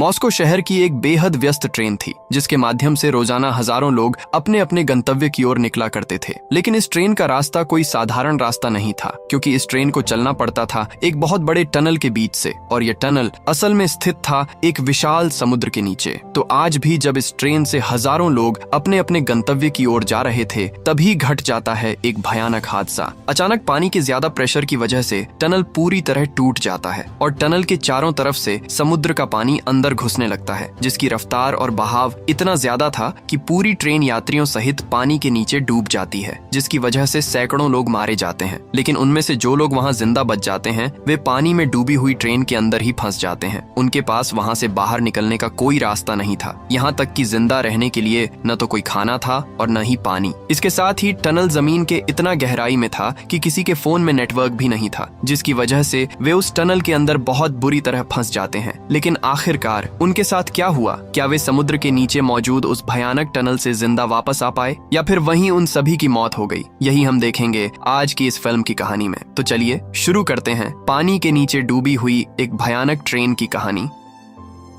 Moscow शहर की एक बेहद व्यस्त ट्रेन थी जिसके माध्यम से रोजाना हजारों लोग अपने अपने गंतव्य की ओर निकला करते थे। लेकिन इस ट्रेन का रास्ता कोई साधारण रास्ता नहीं था, क्योंकि इस ट्रेन को चलना पड़ता था एक बहुत बड़े टनल के बीच से, और ये टनल असल में स्थित था एक विशाल समुद्र के नीचे। तो आज भी जब इस ट्रेन से हजारों लोग अपने अपने गंतव्य की ओर जा रहे थे, तभी घट जाता है एक भयानक हादसा। अचानक पानी के ज्यादा प्रेशर की वजह से टनल पूरी तरह टूट जाता है और टनल के चारों तरफ से समुद्र का पानी अंदर घुसने लगता है, जिसकी रफ्तार और बहाव इतना ज्यादा था कि पूरी ट्रेन यात्रियों सहित पानी के नीचे डूब जाती है, जिसकी वजह से सैकड़ों लोग मारे जाते हैं। लेकिन उनमें से जो लोग वहां जिंदा बच जाते हैं, वे पानी में डूबी हुई ट्रेन के अंदर ही फंस जाते हैं। उनके पास वहां से बाहर निकलने का कोई रास्ता नहीं था, यहाँ तक कि जिंदा रहने के लिए न तो कोई खाना था और न ही पानी। इसके साथ ही टनल जमीन के इतना गहराई में था कि किसी के फोन में नेटवर्क भी नहीं था, जिसकी वजह से वे उस टनल के अंदर बहुत बुरी तरह फंस जाते हैं। लेकिन आखिरकार उनके साथ क्या हुआ? क्या वे समुद्र के नीचे मौजूद उस भयानक टनल से जिंदा वापस आ पाए, या फिर वहीं उन सभी की मौत हो गई? यही हम देखेंगे आज की इस फिल्म की कहानी में। तो चलिए शुरू करते हैं पानी के नीचे डूबी हुई एक भयानक ट्रेन की कहानी।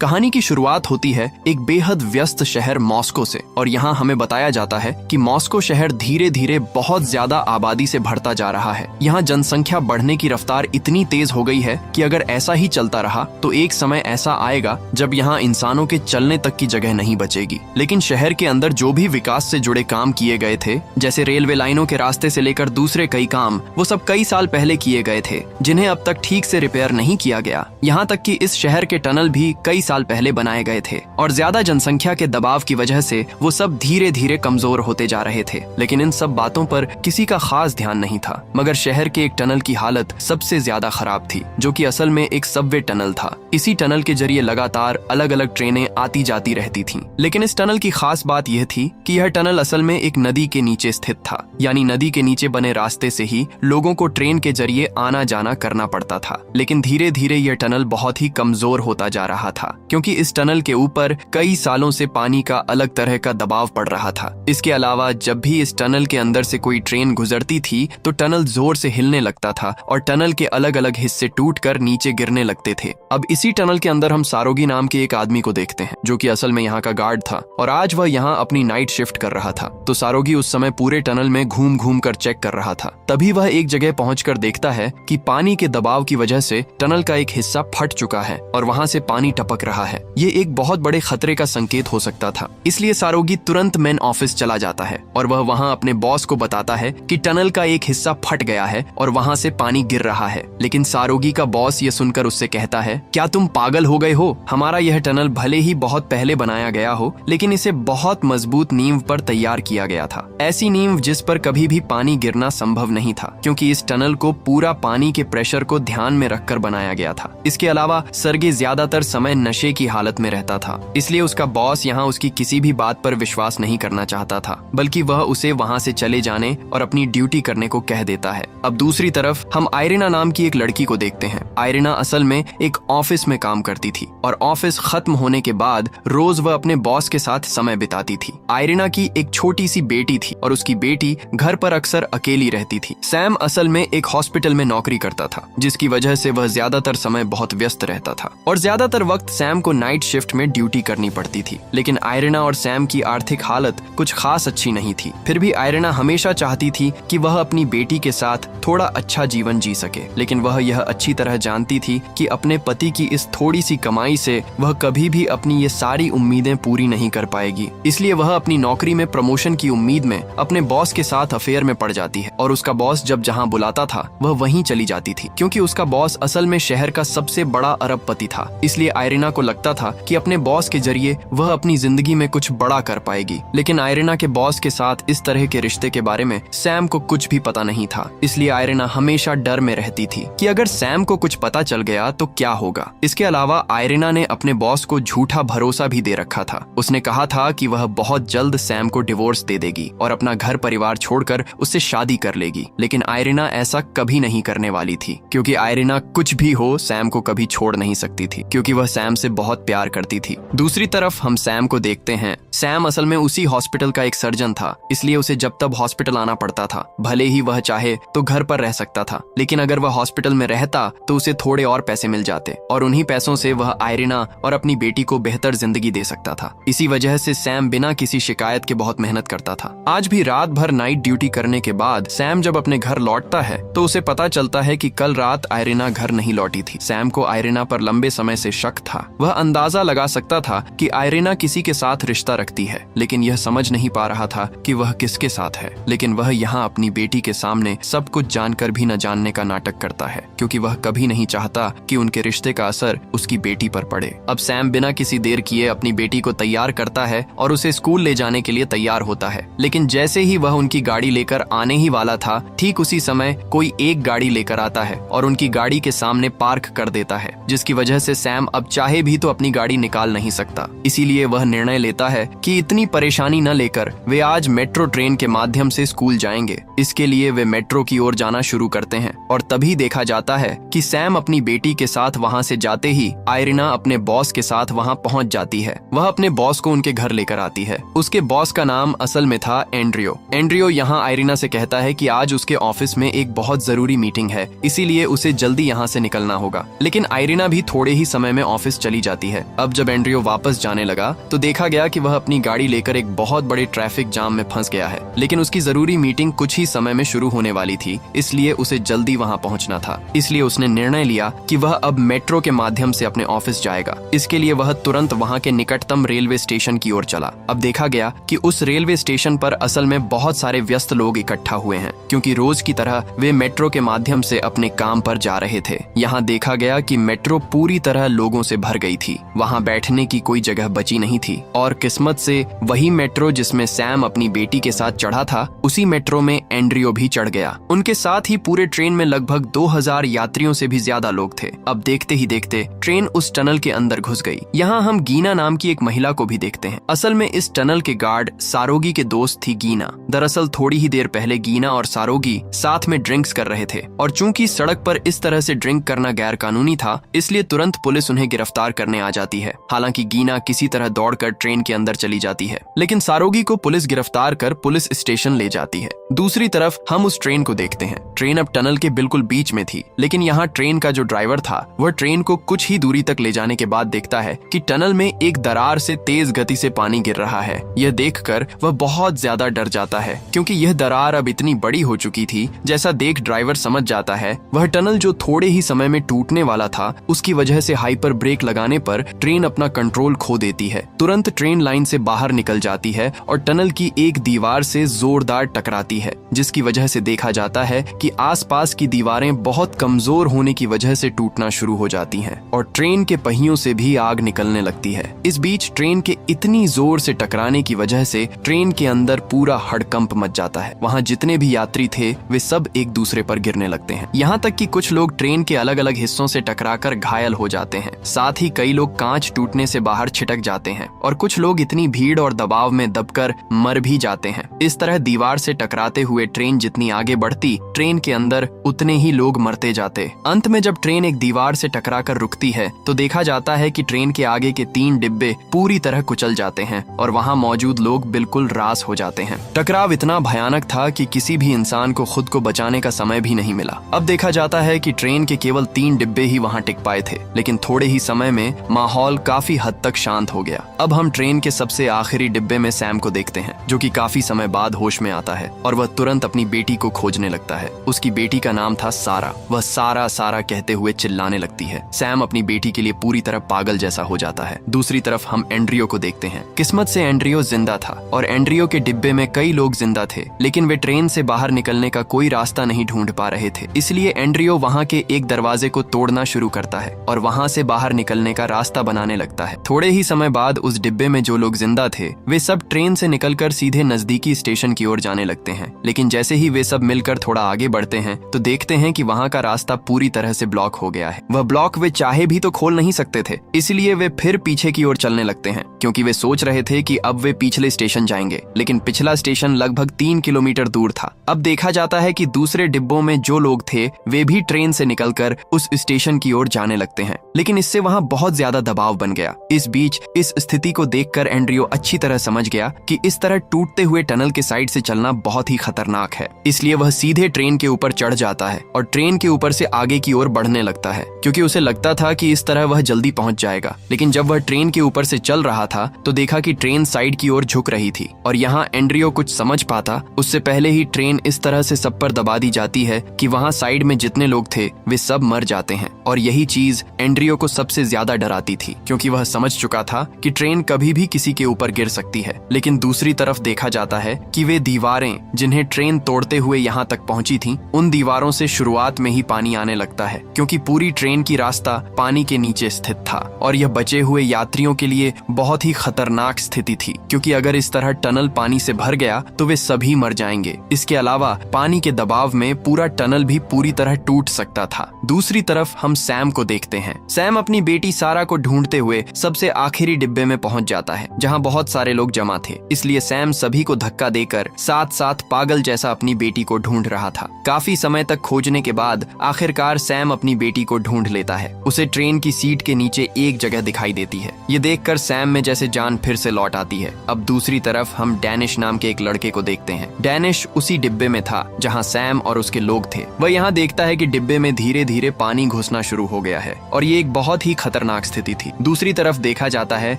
कहानी की शुरुआत होती है एक बेहद व्यस्त शहर मॉस्को से, और यहाँ हमें बताया जाता है कि मॉस्को शहर धीरे धीरे बहुत ज्यादा आबादी से भरता जा रहा है। यहाँ जनसंख्या बढ़ने की रफ्तार इतनी तेज हो गई है कि अगर ऐसा ही चलता रहा तो एक समय ऐसा आएगा जब यहाँ इंसानों के चलने तक की जगह नहीं बचेगी। लेकिन शहर के अंदर जो भी विकास से जुड़े काम किए गए थे, जैसे रेलवे लाइनों के रास्ते से लेकर दूसरे कई काम, वो सब कई साल पहले किए गए थे, जिन्हें अब तक ठीक से रिपेयर नहीं किया गया। यहाँ तक कि इस शहर के टनल भी कई साल पहले बनाए गए थे, और ज्यादा जनसंख्या के दबाव की वजह से वो सब धीरे धीरे कमजोर होते जा रहे थे। लेकिन इन सब बातों पर किसी का खास ध्यान नहीं था, मगर शहर के एक टनल की हालत सबसे ज्यादा खराब थी, जो कि असल में एक सबवे टनल था। इसी टनल के जरिए लगातार अलग अलग ट्रेनें आती जाती रहती थीं। लेकिन इस टनल की खास बात यह थी कि यह टनल असल में एक नदी के नीचे स्थित था, यानी नदी के नीचे बने रास्ते से ही लोगों को ट्रेन के जरिए आना जाना करना पड़ता था। लेकिन धीरे धीरे यह टनल बहुत ही कमजोर होता जा रहा था, क्योंकि इस टनल के ऊपर कई सालों से पानी का अलग तरह का दबाव पड़ रहा था। इसके अलावा जब भी इस टनल के अंदर से कोई ट्रेन गुजरती थी तो टनल जोर से हिलने लगता था और टनल के अलग अलग हिस्से टूटकर नीचे गिरने लगते थे। अब इसी टनल के अंदर हम सारोगी नाम के एक आदमी को देखते हैं, जो कि असल में यहाँ का गार्ड था, और आज वह यहाँ अपनी नाइट शिफ्ट कर रहा था। तो सारोगी उस समय पूरे टनल में घूम घूम कर चेक कर रहा था। तभी वह एक जगह पहुंचकर देखता है कि पानी के दबाव की वजह से टनल का एक हिस्सा फट चुका है और वहां से पानी टपक रहा है। ये एक बहुत बड़े खतरे का संकेत हो सकता था। इसलिए सारोगी तुरंत मेन ऑफिस चला जाता है और वह वहां अपने बॉस को बताता है कि टनल का एक हिस्सा फट गया है और वहां से पानी गिर रहा है। लेकिन सारोगी का बॉस ये सुनकर उससे कहता है, क्या तुम पागल हो गए हो? हमारा यह टनल भले ही बहुत पहले बनाया गया हो, लेकिन इसे बहुत मजबूत नींव पर तैयार किया गया था। ऐसी नींव जिस पर कभी भी पानी गिरना संभव नहीं था, क्योंकि इस टनल को पूरा पानी के प्रेशर को ध्यान में रखकर बनाया गया था। इसके अलावा सर्गे ज्यादातर समय नशे की हालत में रहता था, इसलिए उसका बॉस यहाँ उसकी किसी भी बात पर विश्वास नहीं करना चाहता था, बल्कि वह उसे वहाँ से चले जाने और अपनी ड्यूटी करने को कह देता है। अब दूसरी तरफ हम आयरिना नाम की एक लड़की को देखते हैं। आयरिना असल में एक ऑफिस में काम करती थी, और ऑफिस खत्म होने के बाद रोज वह अपने बॉस के साथ समय बिताती थी। आयरिना की एक छोटी सी बेटी थी, और उसकी बेटी घर पर अक्सर अकेली रहती थी। सैम असल में एक हॉस्पिटल में नौकरी करता था, जिसकी वजह से वह ज्यादातर समय बहुत व्यस्त रहता था, और ज्यादातर वक्त सैम को नाइट शिफ्ट में ड्यूटी करनी पड़ती थी। लेकिन आयरिना और सैम की आर्थिक हालत कुछ खास अच्छी नहीं थी। फिर भी आयरिना हमेशा चाहती थी कि वह अपनी बेटी के साथ थोड़ा अच्छा जीवन जी सके, लेकिन वह यह अच्छी तरह जानती थी कि अपने पति की इस थोड़ी सी कमाई से वह कभी भी अपनी ये सारी उम्मीदें पूरी नहीं कर पाएगी। इसलिए वह अपनी नौकरी में प्रमोशन की उम्मीद में अपने बॉस के साथ अफेयर में पड़ जाती है, और उसका बॉस जब जहाँ बुलाता था वह वहीं चली जाती थी, क्योंकि उसका बॉस असल में शहर का सबसे बड़ा अरबपति था। इसलिए आयरिना को लगता था कि अपने बॉस के जरिए वह अपनी जिंदगी में कुछ बड़ा कर पाएगी। लेकिन आयरिना के बॉस के साथ इस तरह के रिश्ते के बारे में सैम को कुछ भी पता नहीं था। इसलिए आयरिना हमेशा डर में रहती थी कि अगर सैम को कुछ पता चल गया तो क्या होगा। इसके अलावा आयरिना ने अपने बॉस को झूठा भरोसा भी दे रखा था। उसने कहा था कि वह बहुत जल्द सैम को डिवोर्स दे देगी और अपना घर परिवार छोड़कर उससे शादी कर लेगी। लेकिन आयरिना ऐसा कभी नहीं करने वाली थी, क्योंकि आयरिना कुछ भी हो सैम को को कभी छोड़ नहीं सकती थी क्योंकि वह सैम से बहुत प्यार करती थी। दूसरी तरफ हम सैम को देखते हैं। सैम असल में उसी हॉस्पिटल का एक सर्जन था, इसलिए उसे जब तब हॉस्पिटल आना पड़ता था। भले ही वह चाहे तो घर पर रह सकता था, लेकिन अगर वह हॉस्पिटल में रहता तो उसे थोड़े और पैसे मिल जाते और उन्हीं पैसों से वह आयरिना और अपनी बेटी को बेहतर जिंदगी दे सकता था। इसी वजह से सैम बिना किसी शिकायत के बहुत मेहनत करता था। आज भी रात भर नाइट ड्यूटी करने के बाद सैम जब अपने घर लौटता है तो उसे पता चलता है कि कल रात आयरिना घर नहीं लौटी थी। सैम को आयरिना पर लंबे समय से शक था। वह अंदाजा लगा सकता था कि आयरिना किसी के साथ रिश्ता रखती है, लेकिन यह समझ नहीं पा रहा था कि वह किसके साथ है। लेकिन वह यहाँ अपनी बेटी के सामने सब कुछ जानकर भी न जानने का नाटक करता है, क्योंकि वह कभी नहीं चाहता कि उनके रिश्ते का असर उसकी बेटी पर पड़े। अब सैम बिना किसी देर किए अपनी बेटी को तैयार करता है और उसे स्कूल ले जाने के लिए तैयार होता है। लेकिन जैसे ही वह उनकी गाड़ी लेकर आने ही वाला था, ठीक उसी समय कोई एक गाड़ी लेकर आता है और उनकी गाड़ी के सामने पार्क कर देता है, जिसकी वजह से सैम अब चाहे भी तो अपनी गाड़ी निकाल नहीं सकता। इसीलिए वह निर्णय लेता है कि इतनी परेशानी न लेकर वे आज मेट्रो ट्रेन के माध्यम से स्कूल जाएंगे। इसके लिए वे मेट्रो की ओर जाना शुरू करते हैं और तभी देखा जाता है कि सैम अपनी बेटी के साथ वहां से जाते ही आयरिना अपने बॉस के साथ वहां पहुंच जाती है। वह अपने बॉस को उनके घर लेकर आती है। उसके बॉस का नाम असल में था एंड्रियो। एंड्रियो यहाँ आयरिना से कहता है कि आज उसके ऑफिस में एक बहुत जरूरी मीटिंग है, इसीलिए उसे जल्दी यहाँ से निकलना होगा। लेकिन आयरिना भी थोड़े ही समय में ऑफिस चली जाती है। अब जब एंड्रियो वापस जाने लगा तो देखा गया कि वह अपनी गाड़ी लेकर एक बहुत बड़े ट्रैफिक जाम में फंस गया है। लेकिन उसकी जरूरी मीटिंग कुछ ही समय में शुरू होने वाली थी, इसलिए उसे जल्दी वहां पहुंचना था। इसलिए उसने निर्णय लिया कि वह अब मेट्रो के माध्यम से अपने ऑफिस जाएगा। इसके लिए वह तुरंत वहां के निकटतम रेलवे स्टेशन की ओर चला। अब देखा गया कि उस रेलवे स्टेशन पर असल में बहुत सारे व्यस्त लोग इकट्ठा हुए हैं, क्योंकि रोज की तरह वे मेट्रो के माध्यम से अपने काम पर जा रहे थे। यहाँ देखा गया कि मेट्रो पूरी तरह लोगों से भर गई थी। वहाँ बैठने की कोई जगह बची नहीं थी और किस्मत से वही मेट्रो जिसमें सैम अपनी बेटी के साथ चढ़ा था, उसी मेट्रो में एंड्रियो भी चढ़ गया। उनके साथ ही पूरे ट्रेन में लगभग 2000 यात्रियों से भी ज्यादा लोग थे। अब देखते ही देखते ट्रेन उस टनल के अंदर घुस गई। यहाँ हम गीना नाम की एक महिला को भी देखते हैं। असल में इस टनल के गार्ड सारोगी के दोस्त थी गीना। दरअसल थोड़ी ही देर पहले गीना और सारोगी साथ में ड्रिंक्स कर रहे थे और चूंकि सड़क पर इस तरह से ड्रिंक करना गैर कानूनी था, इसलिए तुरंत पुलिस उन्हें गिरफ्तार करने आ जाती है। हालांकि गीना किसी तरह दौड़कर ट्रेन के अंदर चली जाती है, लेकिन सारोगी को पुलिस गिरफ्तार कर पुलिस स्टेशन ले जाती है। दूसरी तरफ हम उस ट्रेन को देखते हैं। ट्रेन अब टनल के बिल्कुल बीच में थी, लेकिन यहाँ ट्रेन का जो ड्राइवर था वह ट्रेन को कुछ ही दूरी तक ले जाने के बाद देखता है कि टनल में एक दरार से तेज गति से पानी गिर रहा है। यह देखकर वह बहुत ज्यादा डर जाता है, क्योंकि यह दरार अब इतनी बड़ी हो चुकी थी। जैसा देख ड्राइवर समझ जाता है वह टनल जो थोड़े ही समय में टूटने वाला था, उसकी वजह से हाइपर ब्रेक लगाने पर ट्रेन अपना कंट्रोल खो देती है। तुरंत ट्रेन लाइन से बाहर निकल जाती है और टनल की एक दीवार से जोरदार टकराती है, जिसकी वजह से देखा जाता है कि आसपास की दीवारें बहुत कमजोर होने की वजह से टूटना शुरू हो जाती हैं और ट्रेन के पहियों से भी आग निकलने लगती है। इस बीच ट्रेन के इतनी जोर से टकराने की वजह से ट्रेन के अंदर पूरा हड़कंप मच जाता है। वहाँ जितने भी यात्री थे वे सब एक दूसरे पर गिरने लगते हैं। यहाँ तक कि कुछ लोग ट्रेन के अलग अलग हिस्सों से टकराकर घायल हो जाते हैं। साथ ही कई लोग कांच टूटने से बाहर छिटक जाते हैं और कुछ लोग इतनी भीड़ और दबाव में दबकर मर भी जाते हैं। इस तरह दीवार से टकराते हुए ट्रेन जितनी आगे बढ़ती, ट्रेन के अंदर उतने ही लोग मरते जाते। अंत में जब ट्रेन एक दीवार से टकराकर रुकती है तो देखा जाता है कि ट्रेन के आगे के 3 डिब्बे पूरी तरह कुचल जाते हैं और वहाँ मौजूद लोग बिल्कुल रास हो जाते हैं। टकराव इतना भयानक था कि किसी भी इंसान को खुद को बचाने का समय भी नहीं मिला। अब देखा जाता है कि ट्रेन के केवल 3 डिब्बे ही वहाँ टिक पाए थे, लेकिन थोड़े ही समय में माहौल काफी हद तक शांत हो गया। अब हम ट्रेन के सबसे आखिरी डिब्बे में सैम को देखते हैं, जो कि काफी समय बाद होश में आता है और वह तुरंत अपनी बेटी को खोजने लगता है। उसकी बेटी का नाम था सारा। वह सारा सारा कहते हुए चिल्लाने लगती है। सैम अपनी बेटी के लिए पूरी तरह पागल जैसा हो जाता है। दूसरी तरफ हम एंड्रियो को देखते हैं। किस्मत से एंड्रियो जिंदा था और एंड्रियो के डिब्बे में कई लोग जिंदा थे, लेकिन वे ट्रेन से बाहर निकलने का कोई रास्ता नहीं ढूंढ पा रहे थे। इसलिए एंड्रियो वहाँ के एक दरवाजे को तोड़ना शुरू करता है और वहाँ से बाहर निकलने का रास्ता बनाने लगता है। थोड़े ही समय बाद उस डिब्बे में जो लोग जिंदा थे वे सब ट्रेन से निकलकर सीधे नजदीकी स्टेशन की ओर जाने लगते हैं। लेकिन जैसे ही वे सब मिलकर थोड़ा आगे बढ़ते हैं तो देखते हैं कि वहाँ का रास्ता पूरी तरह से ब्लॉक हो गया है। वह ब्लॉक वे चाहे भी तो खोल नहीं सकते थे, इसलिए वे फिर पीछे की ओर चलने लगते हैं, क्योंकि वे सोच रहे थे कि अब वे पिछले स्टेशन जाएंगे। लेकिन पिछला स्टेशन लगभग 3 किलोमीटर दूर था। अब देखा जाता है कि दूसरे डिब्बों में जो लोग थे वे भी ट्रेन से निकलकर उस स्टेशन स्टेशन की ओर जाने लगते हैं, लेकिन इससे वहाँ बहुत ज्यादा दबाव बन गया। इस बीच इस स्थिति को देखकर एंड्रियो अच्छी तरह समझ गया कि इस तरह टूटते हुए टनल के साइड से चलना बहुत ही खतरनाक है। इसलिए वह सीधे ट्रेन के ऊपर चढ़ जाता है और ट्रेन के ऊपर से आगे की ओर बढ़ने लगता है, क्योंकि उसे लगता था कि इस तरह वह जल्दी पहुंच जाएगा। लेकिन जब वह ट्रेन के ऊपर से चल रहा था तो देखा कि ट्रेन साइड की ओर झुक रही थी, और यहाँ एंड्रियो कुछ समझ पाता उससे पहले ही ट्रेन इस तरह से सब पर दबा दी जाती है कि वहाँ साइड में जितने लोग थे वे सब मर जाते हैं। और यही चीज एंड्रियो को सबसे ज्यादा डराती थी, क्योंकि वह समझ चुका था कि ट्रेन कभी भी किसी के ऊपर गिर सकती है। लेकिन दूसरी तरफ देखा जाता है कि वे दीवारें जिन्हें ट्रेन तोड़ते हुए यहाँ तक पहुंची थी, उन दीवारों से शुरुआत में ही पानी आने लगता है, क्योंकि पूरी ट्रेन की रास्ता पानी के नीचे स्थित था। और यह बचे हुए यात्रियों के लिए बहुत ही खतरनाक स्थिति थी, क्योंकि अगर इस तरह टनल पानी से भर गया तो वे सभी मर जाएंगे। इसके अलावा पानी के दबाव में पूरा टनल भी पूरी तरह टूट सकता था। दूसरी तरफ हम सैम को देखते हैं। सैम अपनी बेटी सारा को ढूंढते हुए सबसे आखिरी डिब्बे में पहुंच जाता है, जहां बहुत सारे लोग जमा थे। इसलिए सैम सभी को धक्का देकर साथ साथ पागल जैसा अपनी बेटी को ढूंढ रहा था। काफी समय तक खोजने के बाद आखिरकार सैम अपनी बेटी को ढूंढ लेता है। उसे ट्रेन की सीट के नीचे एक जगह दिखाई देती है। ये देखकर सैम में जैसे जान फिर से लौट आती है। अब दूसरी तरफ हम डैनिश नाम के एक लड़के को देखते हैं। डैनिश उसी डिब्बे में था जहाँ सैम और उसके लोग थे। वह यहाँ देखता है कि डिब्बे में धीरे धीरे पानी घुसना शुरू हो गया है, और ये एक बहुत ही खतरनाक स्थिति थी। दूसरी तरफ देखा जाता है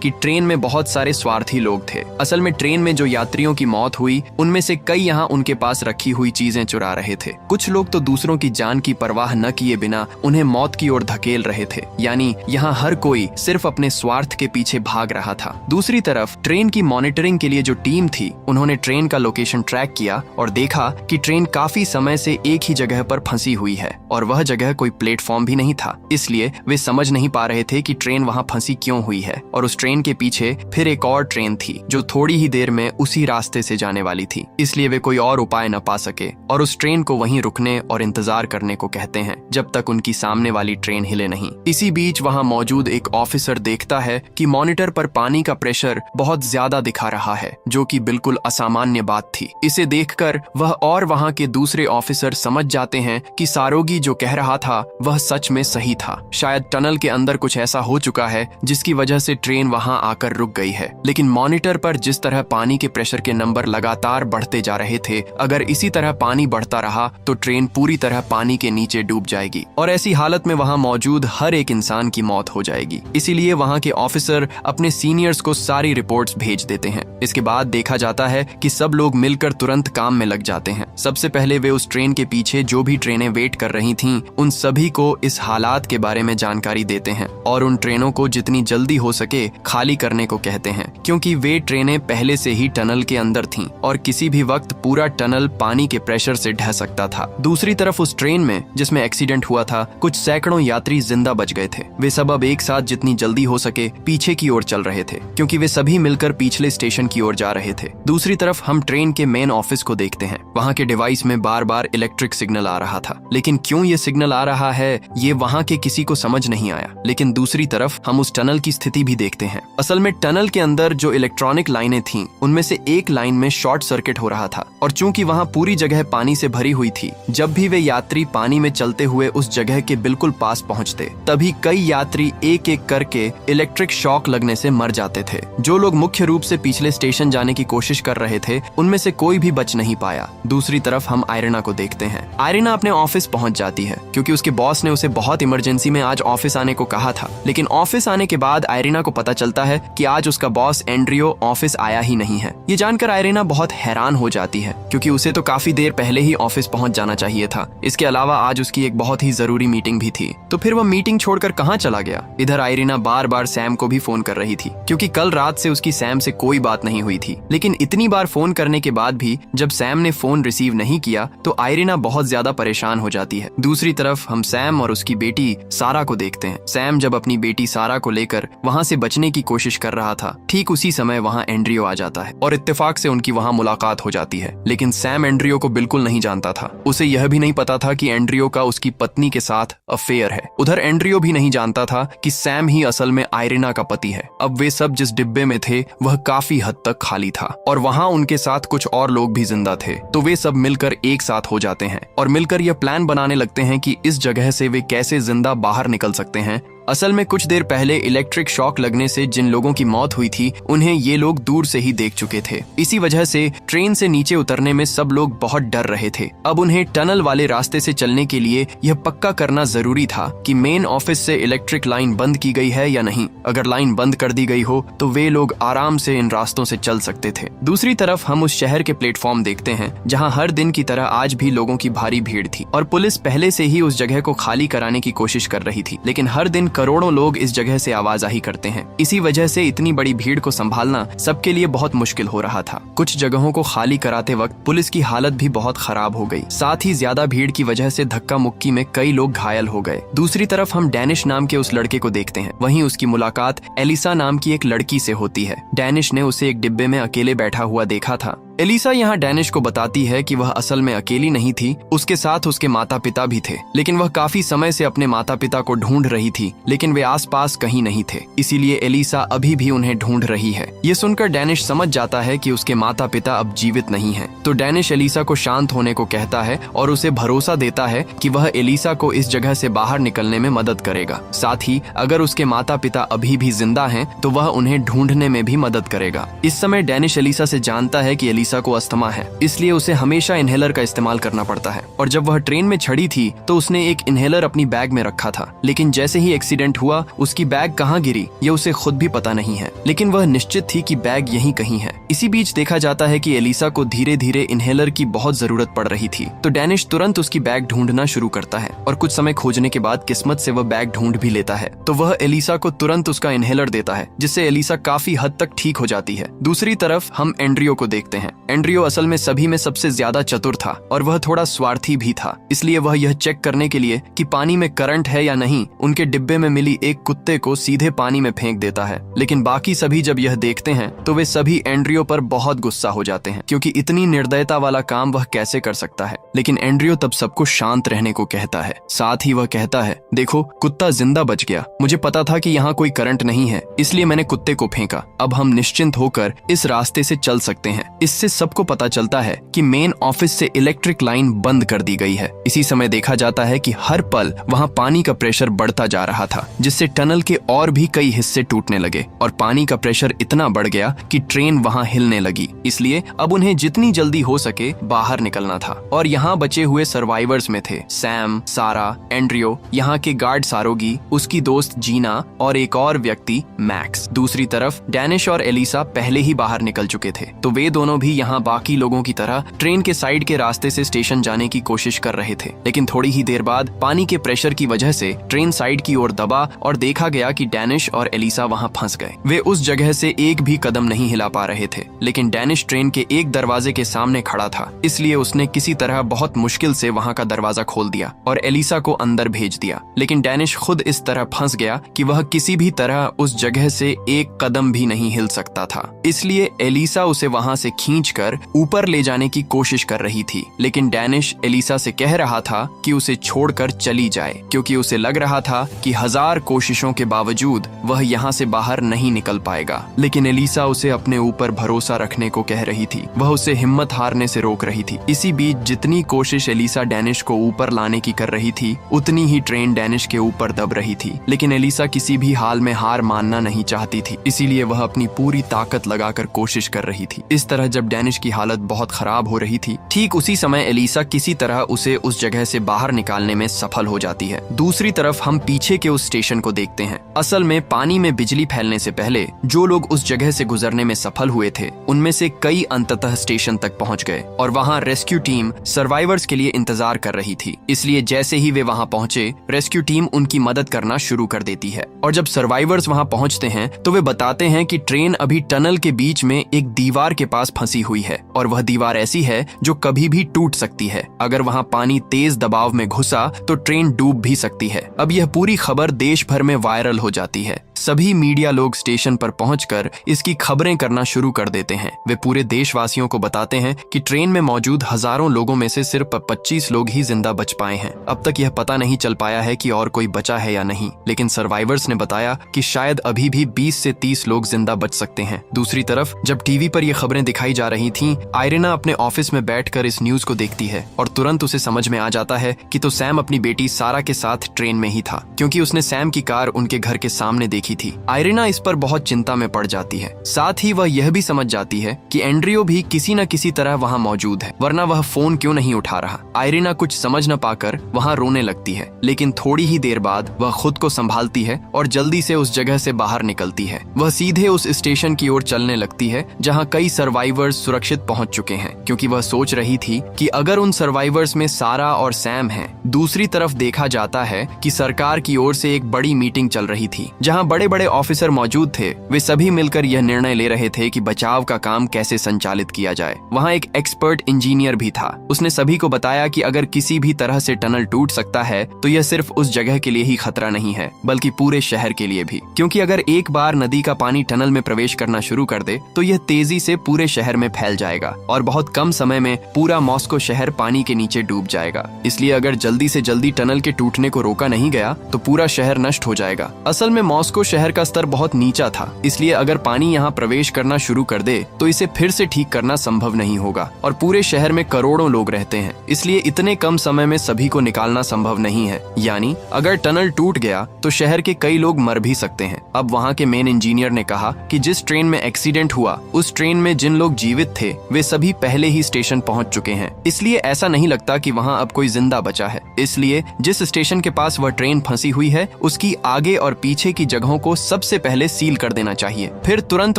कि ट्रेन में बहुत सारे स्वार्थी लोग थे। असल में ट्रेन में जो यात्रियों की मौत हुई उनमें से कई यहाँ उनके पास रखी हुई चीजें चुरा रहे थे। कुछ लोग तो दूसरों की जान की परवाह न किए बिना उन्हें मौत की ओर धकेल रहे थे। यानी यहाँ हर कोई सिर्फ अपने स्वार्थ के पीछे भाग रहा था। दूसरी तरफ ट्रेन की मॉनिटरिंग के लिए जो टीम थी, उन्होंने ट्रेन का लोकेशन ट्रैक किया और देखा कि ट्रेन काफी समय से एक ही जगह पर फंसी हुई है, और वह जगह कोई प्लेटफॉर्म भी नहीं था। इसलिए वे समझ नहीं पा रहे थे कि ट्रेन वहां फंसी क्यों हुई है। और उस ट्रेन के पीछे फिर एक और ट्रेन थी जो थोड़ी ही देर में उसी रास्ते से जाने वाली थी। इसलिए वे कोई और उपाय न पा सके और उस ट्रेन को वहीं रुकने और इंतजार करने को कहते हैं जब तक उनकी सामने वाली ट्रेन हिले नहीं। इसी बीच वहां मौजूद एक ऑफिसर देखता है कि मॉनिटर पर पानी का प्रेशर बहुत ज्यादा दिखा रहा है, जो कि बिल्कुल असामान्य बात थी। इसे देखकर वह और वहां के दूसरे ऑफिसर समझ जाते हैं कि सारोगी जो कह रहा था वह सच में सही था। शायद टनल के अंदर कुछ ऐसा हो चुका है जिसकी वजह से ट्रेन वहां आकर रुक गई है। लेकिन मॉनिटर पर जिस तरह पानी के प्रेशर के नंबर लगातार बढ़ते जा रहे थे, अगर इसी तरह पानी बढ़ता रहा तो ट्रेन पूरी तरह पानी के नीचे डूब जाएगी, और ऐसी हालत में वहां मौजूद हर एक इंसान की मौत हो जाएगी। इसीलिए वहां के ऑफिसर अपने सीनियर्स को सारी रिपोर्ट्स भेज देते हैं। इसके बाद देखा जाता है कि सब लोग मिलकर तुरंत काम में लग जाते हैं। सबसे पहले वे उस ट्रेन के पीछे जो भी ट्रेनें वेट कर रही थीं, उन सभी को इस हालात के बारे में जानकारी देते हैं और उन ट्रेनों को जितनी जल्दी हो सके खाली करने को कहते हैं, क्योंकि वे ट्रेनें पहले से ही टनल के अंदर थीं और किसी भी वक्त पूरा टनल पानी के प्रेशर से ढह सकता था। दूसरी तरफ उस ट्रेन में जिसमें एक्सीडेंट हुआ था, कुछ सैकड़ों यात्री जिंदा बच गए थे। वे सब अब एक साथ जितनी जल्दी हो सके पीछे की ओर चल रहे थे, क्योंकि वे सभी मिलकर पिछले स्टेशन की ओर जा रहे थे। दूसरी तरफ हम ट्रेन के मेन ऑफिस को देखते हैं। वहाँ के डिवाइस में बार बार इलेक्ट्रिक सिग्नल आ रहा था, लेकिन क्यों ये सिग्नल आ रहा है ये वहाँ के किसी को समझ नहीं आया। लेकिन दूसरी तरफ हम उस टनल की स्थिति भी देखते हैं। असल में टनल के अंदर जो इलेक्ट्रॉनिक लाइनें थीं, उनमें से एक लाइन में शॉर्ट सर्किट हो रहा था, और चूंकि वहाँ पूरी जगह पानी से भरी हुई थी, जब भी वे यात्री पानी में चलते हुए उस जगह के बिल्कुल पास पहुँचते, तभी कई यात्री एक एक करके इलेक्ट्रिक शॉक लगने से मर जाते थे। जो लोग मुख्य रूप से पिछले स्टेशन जाने की कोशिश कर रहे थे, उनमें से कोई भी बच नहीं पाया। दूसरी तरफ हम आयरना को देखते हैं। आयरना अपने ऑफिस पहुंच जाती है, क्योंकि उसके बॉस ने उसे बहुत इमरजेंसी में आज ऑफिस आने को कहा था। लेकिन ऑफिस आने के बाद आयरना को पता चलता है कि आज उसका बॉस एंड्रियो ऑफिस आया ही नहीं है। ये जानकर आयरना बहुत हैरान हो जाती है, क्योंकि उसे तो काफी देर पहले ही ऑफिस पहुंच जाना चाहिए था। इसके अलावा आज उसकी एक बहुत ही जरूरी मीटिंग भी थी, तो फिर वह मीटिंग छोड़कर कहाँ चला गया। इधर आयरना बार बार सैम को भी फोन कर रही थी, क्योंकि कल रात से उसकी सैम से कोई बात नहीं हुई थी। लेकिन इतनी बार फोन करने के बाद भी जब सैम ने फोन रिसीव नहीं किया तो आयरना बहुत ज्यादा परेशान हो जाती है। दूसरी तरफ हम सैम और उसकी बेटी सारा को देखते हैं। सैम जब अपनी बेटी सारा को लेकर वहाँ से बचने की कोशिश कर रहा था, ठीक उसी समय वहाँ एंड्रियो आ जाता है और इत्तेफाक से उनकी वहाँ मुलाकात हो जाती है। लेकिन सैम एंड्रियो को बिल्कुल नहीं जानता था। उसे यह भी नहीं पता था कि एंड्रियो का उसकी पत्नी के साथ अफेयर है। उधर एंड्रियो भी नहीं जानता था कि सैम ही असल में आयरना का पति है। अब वे सब जिस डिब्बे में थे वह काफी हद तक खाली था और वहाँ उनके साथ कुछ और लोग भी जिंदा थे। तो वे सब मिलकर एक साथ हो जाते हैं और मिलकर यह प्लान बनाने लगते हैं कि इस जगह से वे वे कैसे जिंदा बाहर निकल सकते हैं। असल में कुछ देर पहले इलेक्ट्रिक शॉक लगने से जिन लोगों की मौत हुई थी उन्हें ये लोग दूर से ही देख चुके थे। इसी वजह से ट्रेन से नीचे उतरने में सब लोग बहुत डर रहे थे। अब उन्हें टनल वाले रास्ते से चलने के लिए यह पक्का करना जरूरी था कि मेन ऑफिस से इलेक्ट्रिक लाइन बंद की गई है या नहीं। अगर लाइन बंद कर दी गई हो तो वे लोग आराम से इन रास्तों से चल सकते थे। दूसरी तरफ हम उस शहर के प्लेटफॉर्म देखते हैं जहाँ हर दिन की तरह आज भी लोगों की भारी भीड़ थी और पुलिस पहले से ही उस जगह को खाली कराने की कोशिश कर रही थी। लेकिन हर दिन करोड़ों लोग इस जगह से आवाजाही करते हैं। इसी वजह से इतनी बड़ी भीड़ को संभालना सबके लिए बहुत मुश्किल हो रहा था। कुछ जगहों को खाली कराते वक्त पुलिस की हालत भी बहुत खराब हो गई। साथ ही ज्यादा भीड़ की वजह से धक्का मुक्की में कई लोग घायल हो गए। दूसरी तरफ हम डैनिश नाम के उस लड़के को देखते हैं। वहीं उसकी मुलाकात एलिसा नाम की एक लड़की से होती है। डैनिश ने उसे एक डिब्बे में अकेले बैठा हुआ देखा था। एलिसा यहाँ डैनिश को बताती है कि वह असल में अकेली नहीं थी, उसके साथ उसके माता पिता भी थे। लेकिन वह काफी समय से अपने माता पिता को ढूंढ रही थी, लेकिन वे आसपास कहीं नहीं थे। इसीलिए एलिसा अभी भी उन्हें ढूंढ रही है। ये सुनकर डैनिश समझ जाता है कि उसके माता पिता अब जीवित नहीं हैं। तो डैनिश एलिसा को शांत होने को कहता है और उसे भरोसा देता है कि वह एलिसा को इस जगह से बाहर निकलने में मदद करेगा। साथ ही अगर उसके माता पिता अभी भी जिंदा हैं, तो वह उन्हें ढूंढने में भी मदद करेगा। इस समय डैनिश एलिसा से जानता है कि एलिसा को अस्थमा है, इसलिए उसे हमेशा इनहेलर का इस्तेमाल करना पड़ता है। और जब वह ट्रेन में चढ़ी थी तो उसने एक इनहेलर अपनी बैग में रखा था। लेकिन जैसे ही एक्सीडेंट हुआ उसकी बैग कहाँ गिरी ये उसे खुद भी पता नहीं है, लेकिन वह निश्चित थी कि बैग यहीं कहीं है। इसी बीच देखा जाता है कि एलिसा को धीरे धीरे इनहेलर की बहुत जरूरत पड़ रही थी। तो डैनिश तुरंत उसकी बैग ढूंढना शुरू करता है और कुछ समय खोजने के बाद किस्मत से वह बैग ढूंढ भी लेता है। तो वह एलिसा को तुरंत उसका इनहेलर देता है, जिससे एलिसा काफी हद तक ठीक हो जाती है। दूसरी तरफ हम एंड्रियो को देखते हैं। एंड्रियो असल में सभी में सबसे ज्यादा चतुर था और वह थोड़ा स्वार्थी भी था। इसलिए वह यह चेक करने के लिए कि पानी में करंट है या नहीं, उनके डिब्बे में मिली एक कुत्ते को सीधे पानी में फेंक देता है। लेकिन बाकी सभी जब यह देखते हैं तो वे सभी एंड्रियो पर बहुत गुस्सा हो जाते हैं, क्योंकि इतनी निर्दयता वाला काम वह कैसे कर सकता है। लेकिन एंड्रियो तब सबको शांत रहने को कहता है। साथ ही वह कहता है, देखो कुत्ता जिंदा बच गया। मुझे पता था कि यहाँ कोई करंट नहीं है, इसलिए मैंने कुत्ते को फेंका। अब हम निश्चिंत होकर इस रास्ते से चल सकते हैं। इससे सबको पता चलता है कि मेन ऑफिस से इलेक्ट्रिक लाइन बंद कर दी गई है। इसी समय देखा जाता है कि हर पल वहां पानी का प्रेशर बढ़ता जा रहा था, जिससे टनल के और भी कई हिस्से टूटने लगे और पानी का प्रेशर इतना बढ़ गया कि ट्रेन वहां हिलने लगी। इसलिए अब उन्हें जितनी जल्दी हो सके बाहर निकलना था। और यहाँ बचे हुए सर्वाइवर्स में थे सैम, सारा, एंड्रियो, यहाँ के गार्ड सारोगी, उसकी दोस्त जीना और एक और व्यक्ति मैक्स। दूसरी तरफ डैनिश और एलिसा पहले ही बाहर निकल चुके थे, तो वे दोनों भी यहाँ बाकी लोगों की तरह ट्रेन के साइड के रास्ते से स्टेशन जाने की कोशिश कर रहे थे। लेकिन थोड़ी ही देर बाद पानी के प्रेशर की वजह से ट्रेन साइड की ओर दबा और देखा गया कि डैनिश और एलिसा वहां फंस गए। वे उस जगह से एक भी कदम नहीं हिला पा रहे थे। लेकिन डैनिश ट्रेन के एक दरवाजे के सामने खड़ा था, इसलिए उसने किसी तरह बहुत मुश्किल से वहां का दरवाजा खोल दिया और एलिसा को अंदर भेज दिया। लेकिन डैनिश खुद इस तरह फंस गया कि वह किसी भी तरह उस जगह से एक कदम भी नहीं हिल सकता था। इसलिए एलिसा उसे वहां से खींचकर ऊपर ले जाने की कोशिश कर रही थी। लेकिन डैनिश एलिसा से कह रहा था कि उसे छोड़कर चली जाए, क्योंकि उसे लग रहा था कि 1000 कोशिशों के बावजूद वह यहाँ से बाहर नहीं निकल पाएगा। लेकिन एलिसा उसे अपने ऊपर भरोसा रखने को कह रही थी। वह उसे हिम्मत हारने से रोक रही थी। इसी बीच जितनी कोशिश एलिसा डैनिश को ऊपर लाने की कर रही थी, उतनी ही ट्रेन डैनिश के ऊपर दब रही थी। लेकिन एलिसा किसी भी हाल में हार मानना नहीं चाहती थी, इसीलिए वह अपनी पूरी ताकत लगाकर कोशिश कर रही थी। इस तरह जब डैनिश की हालत बहुत खराब हो रही थी, ठीक उसी समय एलिसा किसी तरह उसे उस जगह से बाहर निकालने में सफल हो जाती है। दूसरी तरफ हम पीछे के उस स्टेशन को देखते हैं। असल में पानी में बिजली फैलने से पहले जो लोग उस जगह से गुजरने में सफल हुए थे, उनमें से कई अंततः स्टेशन तक पहुंच गए और वहां रेस्क्यू टीम सर्वाइवर्स के लिए इंतजार कर रही थी। इसलिए जैसे ही वे वहां पहुंचे, रेस्क्यू टीम उनकी मदद करना शुरू कर देती है। और जब सर्वाइवर्स वहां पहुंचते हैं तो वे बताते हैं कि ट्रेन अभी टनल के बीच में एक दीवार के पास फंसी हुई है और वह दीवार ऐसी है जो कभी भी टूट सकती है। अगर वहां पानी तेज दबाव में घुसा तो ट्रेन डूब भी सकती है। अब यह पूरी खबर देश भर में वायरल हो जाती है। सभी मीडिया लोग स्टेशन पर पहुंचकर इसकी खबरें करना शुरू कर देते हैं। वे पूरे देशवासियों को बताते हैं कि ट्रेन में मौजूद हजारों लोगों में से सिर्फ 25 लोग ही जिंदा बच पाए हैं। अब तक यह पता नहीं चल पाया है कि और कोई बचा है या नहीं, लेकिन सर्वाइवर्स ने बताया कि शायद अभी भी 20 से 30 लोग जिंदा बच सकते हैं। दूसरी तरफ जब टीवी पर यह खबरें दिखाई जा रही थीं, आयरिना अपने ऑफिस में बैठकर इस न्यूज को देखती है और तुरंत उसे समझ में आ जाता है कि तो सैम अपनी बेटी सारा के साथ ट्रेन में ही था, क्योंकि उसने सैम की कार उनके घर के सामने देखी थी। आयरिना इस पर बहुत चिंता में पड़ जाती है। साथ ही वह यह भी समझ जाती है कि एंड्रियो भी किसी न किसी तरह वहाँ मौजूद है, वरना वह फोन क्यों नहीं उठा रहा। आयरिना कुछ समझ न पाकर वहाँ रोने लगती है, लेकिन थोड़ी ही देर बाद वह खुद को संभालती है और जल्दी से उस जगह से बाहर निकलती है। वह सीधे उस स्टेशन की ओर चलने लगती है जहाँ कई सर्वाइवर्स सुरक्षित पहुंच चुके हैं, क्योंकि वह सोच रही थी कि अगर उन सर्वाइवर्स में सारा और सैम हैं। दूसरी तरफ देखा जाता है कि सरकार की ओर से एक बड़ी मीटिंग चल रही थी, जहां बड़े बड़े ऑफिसर मौजूद थे। वे सभी मिलकर यह निर्णय ले रहे थे कि बचाव का काम कैसे संचालित किया जाए। वहां एक एक्सपर्ट इंजीनियर भी था। उसने सभी को बताया कि अगर किसी भी तरह से टनल टूट सकता है तो यह सिर्फ उस जगह के लिए ही खतरा नहीं है, बल्कि पूरे शहर के लिए भी, क्योंकि अगर एक बार नदी का पानी टनल में प्रवेश करना शुरू कर दे तो यह तेजी से पूरे शहर में फैल जाएगा और बहुत कम समय में पूरा मॉस्को शहर पानी के नीचे डूब जाएगा। इसलिए अगर जल्दी से जल्दी टनल के टूटने को रोका नहीं गया तो पूरा शहर नष्ट हो जाएगा। असल में मॉस्को शहर का स्तर बहुत नीचा था, इसलिए अगर पानी यहाँ प्रवेश करना शुरू कर दे तो इसे फिर से ठीक करना संभव नहीं होगा और पूरे शहर में करोड़ों लोग रहते हैं, इसलिए इतने कम समय में सभी को निकालना संभव नहीं है। यानी अगर टनल टूट गया तो शहर के कई लोग मर भी सकते हैं। अब वहाँ के मेन इंजीनियर ने कहा कि जिस ट्रेन में एक्सीडेंट हुआ उस ट्रेन में जिन लोग जीवित थे वे सभी पहले ही स्टेशन पहुंच चुके हैं, इसलिए ऐसा नहीं लगता कि वहाँ अब कोई जिंदा बचा है। इसलिए जिस स्टेशन के पास वह ट्रेन फंसी हुई है उसकी आगे और पीछे की जगहों को सबसे पहले सील कर देना चाहिए। फिर तुरंत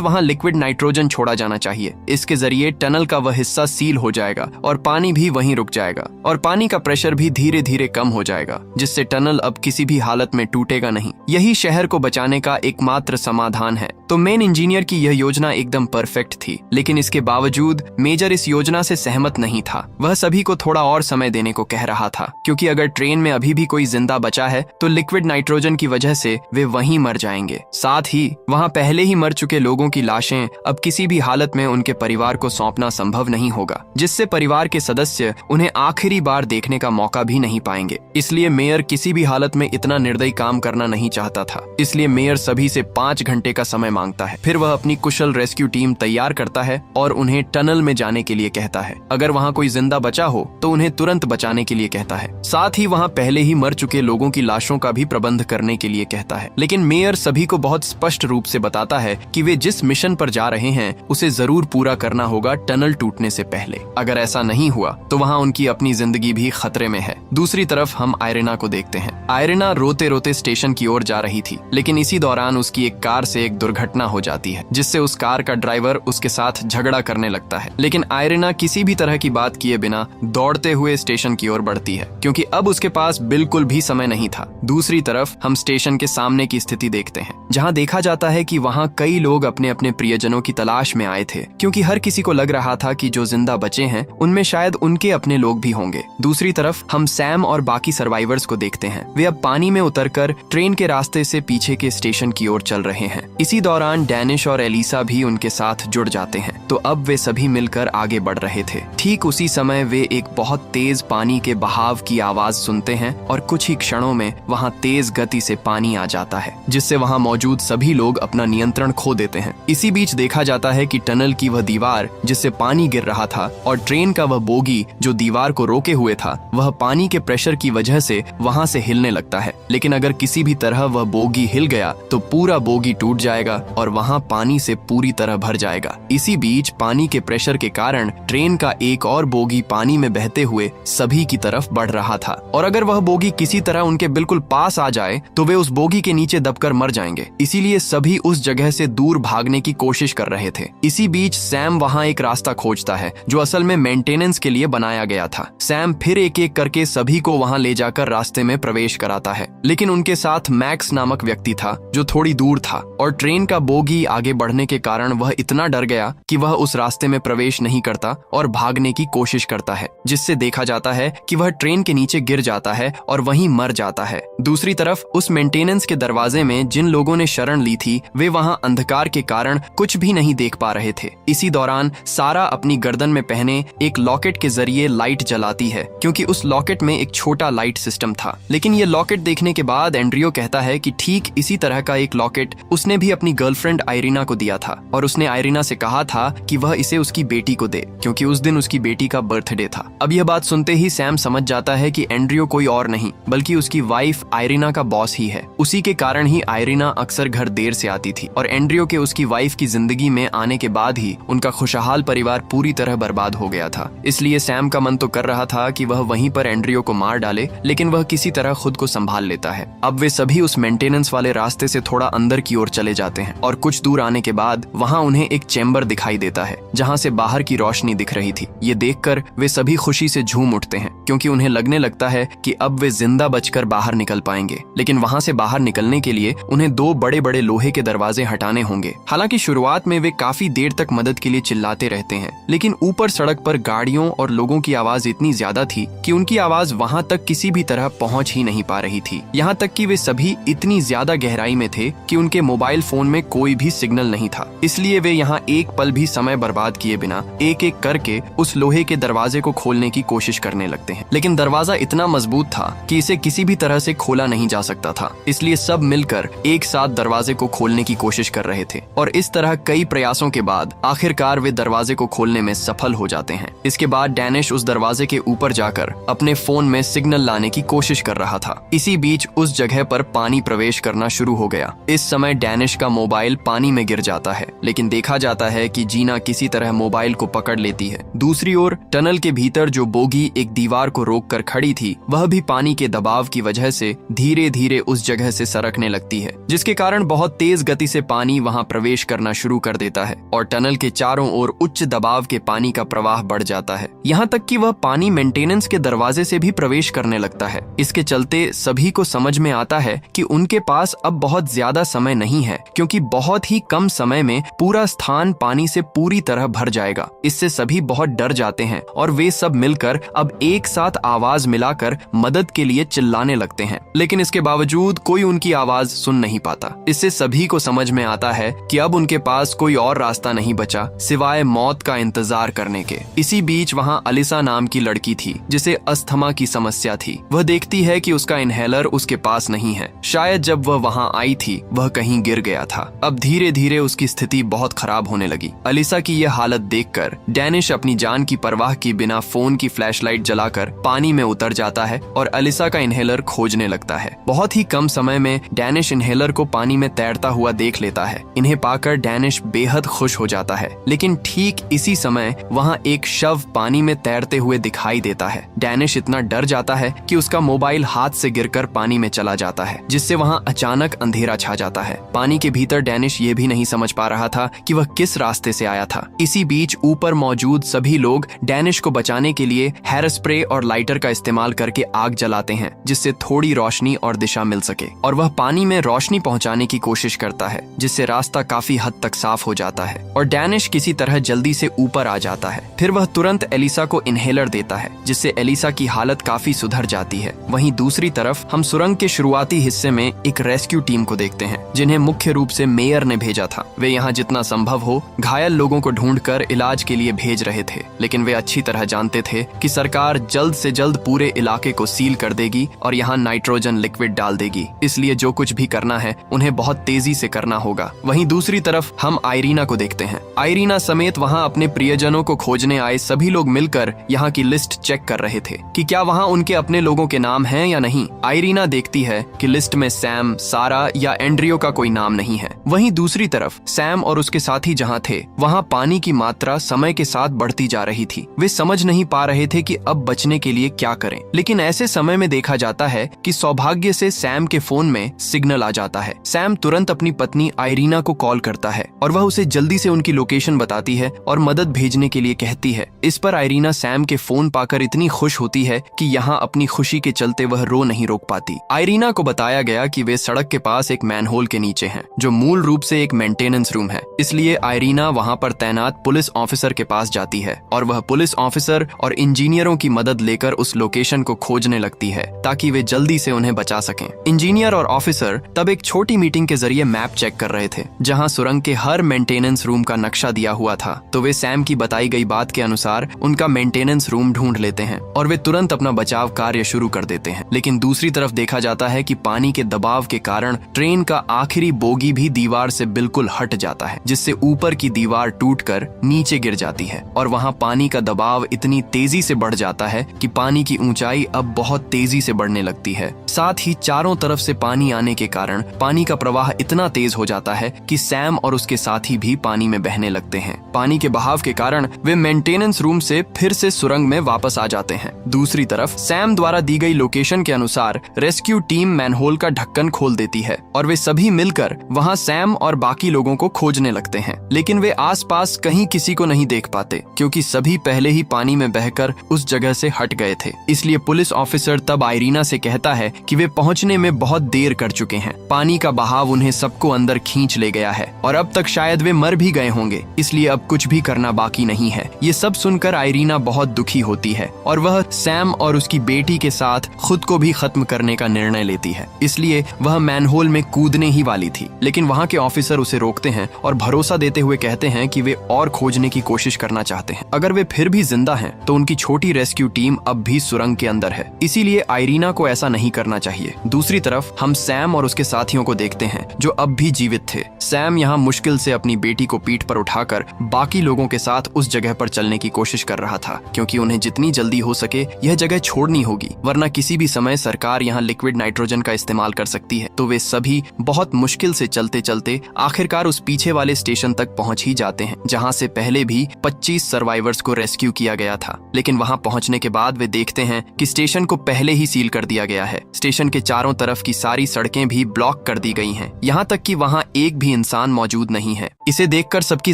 वहाँ लिक्विड नाइट्रोजन छोड़ा जाना चाहिए। इसके जरिए टनल का वह हिस्सा सील हो जाएगा और पानी भी वहीं रुक जाएगा और पानी का प्रेशर भी धीरे धीरे कम हो जाएगा, जिससे टनल अब किसी भी हालत में टूटेगा नहीं। यही शहर को बचाने का एकमात्र समाधान है। तो मेन इंजीनियर की यह योजना एकदम परफेक्ट थी, लेकिन इसके बावजूद मेजर इस योजना से सहमत नहीं था। वह सभी को थोड़ा और समय देने को कह रहा था, क्योंकि अगर ट्रेन में अभी भी कोई जिंदा बचा है तो लिक्विड नाइट्रोजन की वजह से वे वहीं मर जाएंगे। साथ ही वहां पहले ही मर चुके लोगों की लाशें अब किसी भी हालत में उनके परिवार को सौंपना संभव नहीं होगा, जिससे परिवार के सदस्य उन्हें आखिरी बार देखने का मौका भी नहीं पाएंगे। इसलिए मेयर किसी भी हालत में इतना निर्दयी काम करना नहीं चाहता था। इसलिए मेयर सभी से 5 घंटे का समय मांगता है। फिर वह अपनी कुशल रेस्क्यू टीम तैयार करता है और उन्हें टनल में जाने के लिए कहता है। अगर वहाँ कोई जिंदा बचा हो तो उन्हें तुरंत बचाने के लिए कहता है। साथ ही वहाँ पहले ही मर चुके लोगों की लाशों का भी प्रबंध करने के लिए कहता है। लेकिन मेयर सभी को बहुत स्पष्ट रूप से बताता है कि वे जिस मिशन पर जा रहे हैं उसे जरूर पूरा करना होगा टनल टूटने से पहले। अगर ऐसा नहीं हुआ तो वहाँ उनकी अपनी जिंदगी भी खतरे में है। दूसरी तरफ हम आयरिना को देखते हैं। आयरिना रोते रोते स्टेशन की ओर जा रही थी, लेकिन इसी दौरान उसकी एक कार से एक दुर्घटना हो जाती है, जिससे उस कार का ड्राइवर उसके साथ झगड़ा करने लगता है। लेकिन आयरिना किसी भी तरह की बात किए बिना दौड़ते हुए स्टेशन की ओर बढ़ती है, क्योंकि अब उसके पास बिल्कुल भी समय नहीं था। दूसरी तरफ हम स्टेशन के सामने की स्थिति देखते हैं, जहां देखा जाता है कि वहां कई लोग अपने अपने प्रियजनों की तलाश में आए थे, क्योंकि हर किसी को लग रहा था कि जो जिंदा बचे हैं उनमें शायद उनके अपने लोग भी होंगे। दूसरी तरफ हम सैम और बाकी सर्वाइवर्स को देखते हैं। वे अब पानी में उतरकर ट्रेन के रास्ते से पीछे के स्टेशन की ओर चल रहे हैं। इसी दौरान डैनिश और एलिसा भी उनके साथ जुड़ जाते हैं, तो अब वे सभी मिलकर आगे बढ़ रहे थे। ठीक उसी समय वे एक बहुत तेज पानी के बहाव की आवाज सुनते हैं और कुछ ही क्षणों में वहां तेज गति से पानी आ जाता है, जिससे वहां मौजूद सभी लोग अपना नियंत्रण खो देते हैं। इसी बीच देखा जाता है कि टनल की वह दीवार जिससे पानी गिर रहा था और ट्रेन का वह बोगी जो दीवार को रोके हुए था, वह पानी के प्रेशर की वजह से वहां से हिलने लगता है। लेकिन अगर किसी भी तरह वह बोगी हिल गया तो पूरा बोगी टूट जाएगा और वहां पानी से पूरी तरह भर जाएगा। इसी बीच पानी के प्रेशर के कारण ट्रेन का एक और बोगी पानी में बहते हुए सभी की तरफ बढ़ रहा था, और अगर वह बोगी किसी तरह उनके बिल्कुल पास आ जाए तो वे उस बोगी के नीचे दबकर मर जाएंगे। इसीलिए सभी उस जगह से दूर भागने की कोशिश कर रहे थे। इसी बीच सैम वहां एक रास्ता खोजता है जो असल में मेंटेनेंस के लिए बनाया गया था। सैम फिर एक एक करके सभी को वहां ले जाकर रास्ते में प्रवेश कराता है, लेकिन उनके साथ मैक्स नामक व्यक्ति था जो थोड़ी दूर था, और ट्रेन का बोगी आगे बढ़ने के कारण वह इतना डर गया कि वह वह उस रास्ते में प्रवेश नहीं करता और भागने की कोशिश करता है, जिससे देखा जाता है कि वह ट्रेन के नीचे गिर जाता है और वहीं मर जाता है। दूसरी तरफ उस मेंटेनेंस के दरवाजे में जिन लोगों ने शरण ली थी वे वहां अंधकार के कारण कुछ भी नहीं देख पा रहे थे। इसी दौरान सारा अपनी गर्दन में पहने एक लॉकेट के जरिए लाइट जलाती है, क्योंकि उस लॉकेट में एक छोटा लाइट सिस्टम था। लेकिन ये लॉकेट देखने के बाद एंड्रियो कहता है कि ठीक इसी तरह का एक लॉकेट उसने भी अपनी गर्लफ्रेंड आयरीना को दिया था और उसने आयरीना से कहा था कि वह इसे उसकी बेटी को दे, क्योंकि उस दिन उसकी बेटी का बर्थडे था। अब यह बात सुनते ही सैम समझ जाता है कि एंड्रियो कोई और नहीं बल्कि उसकी वाइफ आयरीना का बॉस ही है। उसी के कारण ही आयरीना अक्सर घर देर से आती थी और एंड्रियो के उसकी वाइफ की जिंदगी में आने के बाद ही उनका खुशहाल परिवार पूरी तरह बर्बाद हो गया था। इसलिए सैम का मन तो कर रहा था कि वह वहीं पर एंड्रियो को मार डाले, लेकिन वह किसी तरह खुद को संभाल लेता है। अब वे सभी उस मेंटेनेंस वाले रास्ते से थोड़ा अंदर की ओर चले जाते हैं और कुछ दूर आने के बाद वहां उन्हें एक चेंबर दिखाई देता है जहां से बाहर की रोशनी दिख रही थी। ये देखकर वे सभी खुशी से झूम उठते हैं, क्योंकि उन्हें लगने लगता है कि अब वे जिंदा बचकर बाहर निकल पाएंगे। लेकिन वहां से बाहर निकलने के लिए उन्हें 2 बड़े बड़े लोहे के दरवाजे हटाने होंगे। हालांकि शुरुआत में वे काफी देर तक मदद के लिए चिल्लाते रहते हैं, लेकिन ऊपर सड़क पर गाड़ियों और लोगों की आवाज इतनी ज्यादा थी कि उनकी आवाज वहां तक किसी भी तरह पहुंच ही नहीं पा रही थी। यहाँ तक कि वे सभी इतनी ज्यादा गहराई में थे कि उनके मोबाइल फोन में कोई भी सिग्नल नहीं था। इसलिए वे यहाँ एक पल भी समय बर्बाद किए बिना एक एक करके उस लोहे के दरवाजे को खोलने की कोशिश करने लगते हैं। लेकिन दरवाजा इतना मजबूत था कि इसे किसी भी तरह से खोला नहीं जा सकता था, इसलिए सब मिलकर एक साथ दरवाजे को खोलने की कोशिश कर रहे थे और इस तरह कई प्रयासों के बाद आखिरकार वे दरवाजे को खोलने में सफल हो जाते हैं। इसके बाद डैनिश उस दरवाजे के ऊपर जाकर अपने फोन में सिग्नल लाने की कोशिश कर रहा था। इसी बीच उस जगह पर पानी प्रवेश करना शुरू हो गया। इस समय डैनिश का मोबाइल पानी में गिर जाता है, लेकिन देखा जाता है कि जीना किसी तरह मोबाइल को पकड़ लेती है। दूसरी ओर टनल के भीतर जो बोगी एक दीवार को रोककर खड़ी थी, वह भी पानी के दबाव की वजह से धीरे धीरे उस जगह से सरकने लगती है, जिसके कारण बहुत तेज गति से पानी वहां प्रवेश करना शुरू कर देता है और टनल के चारों ओर उच्च दबाव के पानी का प्रवाह बढ़ जाता है, यहाँ तक कि वह पानी मेंटेनेंस के दरवाजे से भी प्रवेश करने लगता है। इसके चलते सभी को समझ में आता है कि उनके पास अब बहुत ज्यादा समय नहीं है, क्योंकि बहुत ही कम समय में पूरा स्थान पानी से पूरी तरह भर जाएगा। इससे सभी बहुत डर जाते हैं और वे सब मिलकर अब एक साथ आवाज मिलाकर मदद के लिए चिल्लाने लगते हैं, लेकिन इसके बावजूद कोई उनकी आवाज सुन नहीं पाता। इससे सभी को समझ में आता है कि अब उनके पास कोई और रास्ता नहीं बचा सिवाय मौत का इंतजार करने के। इसी बीच वहां अलिसा नाम की लड़की थी जिसे अस्थमा की समस्या थी। वह देखती है कि उसका इनहेलर उसके पास नहीं है। शायद जब वह वहां आई थी वह कहीं गिर गया था। अब धीरे धीरे उसकी स्थिति बहुत खराब होने लगी। अलिसा की यह हालत देखकर डैनिश अपनी जान की परवाह किए बिना फोन की फ्लैशलाइट जलाकर पानी में उतर जाता है और अलिसा का इनहेलर खोजने लगता है। बहुत ही कम समय में डैनिश इनहेलर को पानी में तैरता हुआ देख लेता है। इन्हें पाकर डैनिश बेहद खुश हो जाता है, लेकिन ठीक इसी समय वहां एक शव पानी में तैरते हुए दिखाई देता है। डैनिश इतना डर जाता है कि उसका मोबाइल हाथ से गिरकर पानी में चला जाता है, जिससे वहां अचानक अंधेरा छा जाता है। पानी के भीतर डैनिश ये भी नहीं समझ पा रहा था कि वह किस रास्ते से आया था। इसी बीच ऊपर मौजूद सभी लोग डैनिश को बचाने के लिए हेयर स्प्रे और लाइटर का इस्तेमाल करके आग जलाते हैं, जिससे थोड़ी रोशनी और दिशा मिल सके, और वह पानी में रोशनी पहुंचाने की कोशिश करता है, जिससे रास्ता काफी हद तक साफ हो जाता है और डैनिश किसी तरह जल्दी से ऊपर आ जाता है। फिर वह तुरंत एलिसा को इनहेलर देता है, जिससे एलिसा की हालत काफी सुधर जाती है। वहीं दूसरी तरफ हम सुरंग के शुरुआती हिस्से में एक रेस्क्यू टीम को देखते हैं, जिन्हें मुख्य रूप से मेयर ने भेजा था। वे यहाँ जितना संभव हो घायल लोगों को ढूंढकर इलाज के लिए भेज रहे थे, लेकिन वे अच्छी तरह जानते थे कि सरकार जल्द से जल्द पूरे इलाके को सील कर देगी और यहाँ नाइट्रोजन लिक्विड डाल देगी। इसलिए जो कुछ भी करना है उन्हें बहुत तेजी से करना होगा। वहीं दूसरी तरफ हम आयरीना को देखते हैं। आयरीना समेत वहाँ अपने प्रियजनों को खोजने आए सभी लोग मिलकर यहाँ की लिस्ट चेक कर रहे थे कि क्या वहाँ उनके अपने लोगों के नाम हैं या नहीं। आयरीना देखती है कि लिस्ट में सैम, सारा या एंड्रियो का कोई नाम नहीं है। वहीं दूसरी तरफ सैम और उसके साथी जहाँ थे वहाँ पानी की मात्रा समय के साथ बढ़ती जा रही थी। वे समझ नहीं पा रहे थे कि अब बचने के लिए क्या करें। लेकिन ऐसे समय में देखा जाता है कि सौभाग्य से सैम के फोन में सिग्नल आ जाता है। सैम तुरंत अपनी पत्नी आयरीना को कॉल करता है और वह उसे जल्दी से उनकी लोकेशन बताती है और मदद भेजने के लिए कहती है। इस पर आयरीना सैम के फोन पाकर इतनी खुश होती है कि यहाँ अपनी खुशी के चलते वह रो नहीं रोक पाती। आयरीना को बताया गया कि वे सड़क के पास एक मैनहोल के नीचे हैं, जो मूल रूप से एक मेंटेनेंस रूम है। इसलिए आयरीना वहाँ पर तैनात पुलिस ऑफिसर के पास जाती है और वह पुलिस ऑफिसर और इंजीनियरों की मदद लेकर उस लोकेशन को खोजने लगती है ताकि वे जल्दी से उन्हें बचा सकें। इंजीनियर और ऑफिसर तब एक छोटी मीटिंग के जरिए मैप चेक कर रहे थे जहां सुरंग के हर मेंटेनेंस रूम का नक्शा दिया हुआ था। तो वे सैम की बताई गई बात के अनुसार उनका मेंटेनेंस रूम ढूंढ लेते हैं और वे तुरंत अपना बचाव कार्य शुरू कर देते हैं। लेकिन दूसरी तरफ देखा जाता है कि पानी के दबाव के कारण ट्रेन का आखिरी बोगी भी दीवार से बिल्कुल हट जाता है, जिससे ऊपर की दीवार टूटकर नीचे गिर जाती है और वहां पानी का दबाव इतनी तेजी से बढ़ जाता है कि पानी की ऊंचाई अब बहुत तेजी से बढ़ने लगती है। साथ ही चारों तरफ से पानी आने के कारण पानी का प्रवाह इतना तेज हो जाता है कि सैम और उसके साथी भी पानी में बहने लगते हैं। पानी के बहाव के कारण वे मेंटेनेंस रूम से फिर से सुरंग में वापस आ जाते हैं। दूसरी तरफ सैम द्वारा दी गई लोकेशन के अनुसार रेस्क्यू टीम मैनहोल का ढक्कन खोल देती है और वे सभी मिलकर वहां सैम और बाकी लोगों को खोजने लगते हैं। लेकिन वे आसपास कहीं किसी को नहीं देख पाते क्योंकि सभी पहले ही पानी में बहकर उस जगह से हट गए थे। इसलिए पुलिस ऑफिसर तब आयरीना से कहता है कि वे पहुंचने में बहुत देर कर चुके हैं। पानी का बहाव उन्हें सबको अंदर खींच ले गया है और अब तक शायद वे मर भी गए होंगे, इसलिए अब कुछ भी करना बाकी नहीं है। ये सब सुनकर आयरीना बहुत दुखी होती है और वह सैम और उसकी बेटी के साथ खुद को भी खत्म करने का निर्णय लेती है। इसलिए वह मैनहोल में कूदने ही वाली थी, लेकिन वहां के ऑफिसर उसे रोकते हैं और भरोसा देते हुए कहते हैं कि वे और खोजने की कोशिश करना चाहते हैं। अगर वे फिर भी जिंदा हैं, तो उनकी छोटी रेस्क्यू टीम अब भी सुरंग के अंदर है, इसीलिए आयरीना को ऐसा नहीं करना चाहिए। दूसरी तरफ हम सैम और उसके साथियों को देखते हैं जो अब भी जीवित थे। सैम यहाँ मुश्किल से अपनी बेटी को पीठ पर उठाकर बाकी लोगों के साथ उस जगह पर चलने की कोशिश कर रहा था, क्योंकि उन्हें जितनी जल्दी हो सके यह जगह छोड़नी होगी, वरना किसी भी समय सरकार यहाँ लिक्विड नाइट्रोजन का इस्तेमाल कर सकती है। तो वे सभी बहुत मुश्किल से चलते चलते आखिरकार उस पीछे वाले स्टेशन तक पहुंच ही जाते हैं जहां से पहले भी 25 सर्वाइवर्स को रेस्क्यू किया गया था। लेकिन वहां पहुंचने के बाद वे देखते हैं कि स्टेशन को पहले ही सील कर दिया गया है। स्टेशन के चारों तरफ की सारी सड़कें भी ब्लॉक कर दी गई हैं, यहाँ तक कि वहां एक भी इंसान मौजूद नहीं है। इसे देखकर सबकी